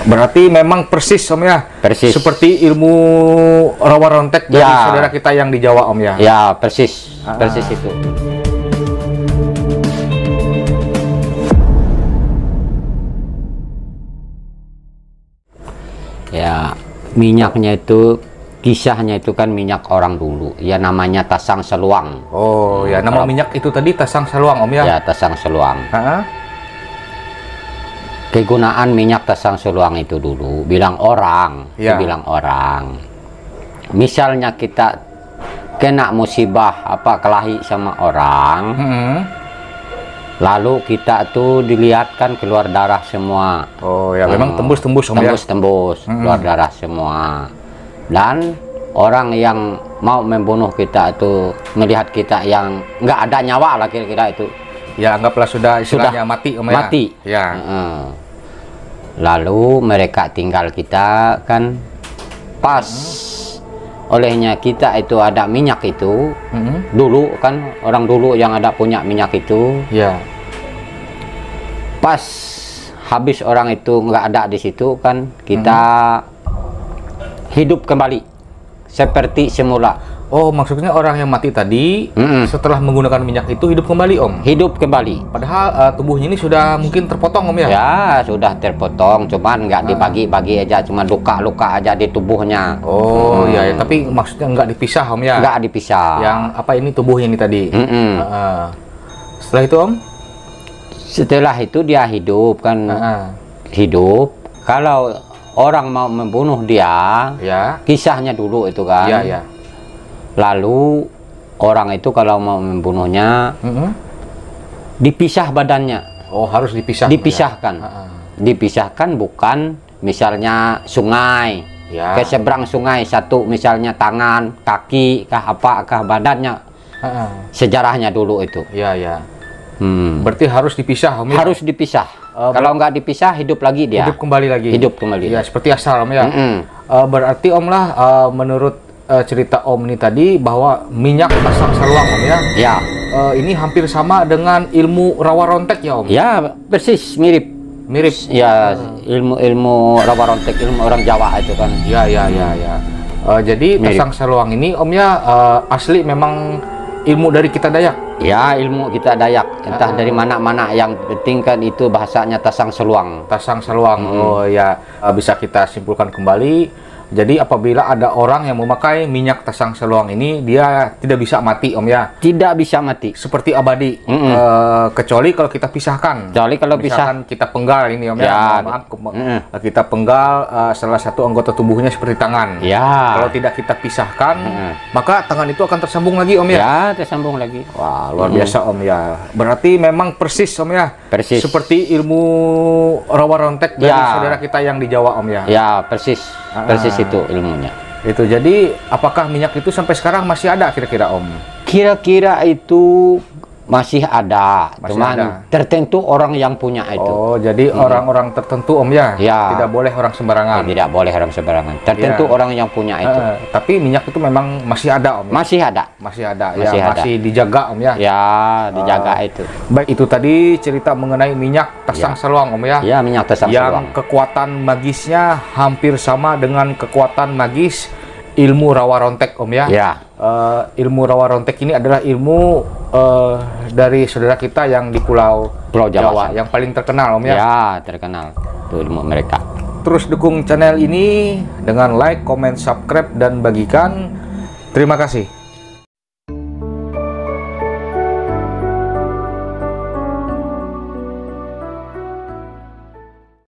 Berarti memang persis Om ya, Persis. seperti ilmu rawa rontek dari saudara kita yang di Jawa Om ya. Ya, persis, persis itu. Ya, minyaknya itu, kisahnya itu kan minyak orang dulu. Ya namanya Tasang Seluang. Oh ya, nama minyak itu tadi Tasang Seluang Om ya. Ya, Tasang Seluang. Kegunaan minyak Tasang Seluang itu dulu, bilang orang, bilang orang. Misalnya kita kena musibah apa kelahi sama orang, lalu kita tuh dilihatkan keluar darah semua. Oh ya, memang tembus-tembus Om ya. Tembus-tembus, keluar darah semua. Dan orang yang mau membunuh kita itu melihat kita yang nggak ada nyawa lah kira-kira itu. Ya, anggaplah sudah istilahnya mati Om ya. Mati. Ya. Lalu mereka tinggal kita kan pas olehnya kita itu ada minyak itu dulu kan orang dulu yang ada punya minyak itu ya, pas habis orang itu nggak ada di situ kan kita hidup kembali seperti semula. Oh, maksudnya orang yang mati tadi setelah menggunakan minyak itu hidup kembali Om? Hidup kembali. Padahal tubuhnya ini sudah mungkin terpotong Om ya? Ya, sudah terpotong, cuman nggak dibagi-bagi aja, cuma luka-luka aja di tubuhnya. Oh ya, tapi maksudnya nggak dipisah Om ya? Nggak dipisah. Yang apa ini tubuhnya ini tadi? Setelah itu Om? Setelah itu dia hidup kan, hidup. Kalau orang mau membunuh dia, kisahnya dulu itu kan. Lalu orang itu kalau mau membunuhnya dipisah badannya. Oh, harus dipisah. Dipisahkan. Dipisahkan bukan misalnya sungai. Ke seberang sungai satu misalnya tangan, kaki, kah apakah badannya. Sejarahnya dulu itu. Berarti harus dipisah Om ya? Harus dipisah. Kalau nggak dipisah hidup lagi dia. Hidup kembali lagi. Hidup kembali. Ya, seperti asal Om ya. Berarti Om lah menurut cerita Om ini tadi bahwa minyak Tasang Seluang Om ya. Ya. Ini hampir sama dengan ilmu rawa rontek ya Om. Ya, persis mirip. Mirip. Ya, ilmu rawa rontek, ilmu orang Jawa itu kan. Ya. Jadi mirip. Tasang Seluang ini Om ya asli memang ilmu dari kita Dayak. Ya, ilmu kita Dayak. Entah dari mana-mana, yang penting kan itu bahasanya Tasang Seluang. Tasang Seluang. Oh ya, bisa kita simpulkan kembali. Jadi apabila ada orang yang memakai minyak Tasang Seluang ini, dia tidak bisa mati Om ya? Tidak bisa mati. Seperti abadi. Kecuali kalau kita pisahkan. Kecuali kalau misalkan kita penggal ini Om ya. Maaf, kita penggal salah satu anggota tubuhnya seperti tangan. Kalau tidak kita pisahkan, maka tangan itu akan tersambung lagi Om ya? Ya, tersambung lagi. Wah, luar biasa Om ya. Berarti memang persis Om ya? Persis. Seperti ilmu rawa rontek dari saudara kita yang di Jawa Om ya? Ya, persis. Persis itu ilmunya. Itu jadi apakah minyak itu sampai sekarang masih ada kira-kira Om? Kira-kira itu masih ada, cuman tertentu orang yang punya itu. Oh, jadi orang-orang tertentu Om ya? Tidak boleh orang sembarangan. Tidak boleh orang sembarangan. Tertentu orang yang punya itu. Tapi minyak itu memang masih ada Om? Masih ada. Masih ada. Masih dijaga Om ya? Ya, dijaga itu. Baik, itu tadi cerita mengenai minyak Tasang Seluang Om ya? Ya, minyak Tasang Seluang. Yang kekuatan magisnya hampir sama dengan kekuatan magis ilmu rawa rontek Om ya? Ilmu rawa rontek ini adalah ilmu dari saudara kita yang di Pulau Jawa yang paling terkenal Om ya? Ya, terkenal. Itu ilmu mereka. Terus dukung channel ini dengan like, comment, subscribe, dan bagikan. Terima kasih.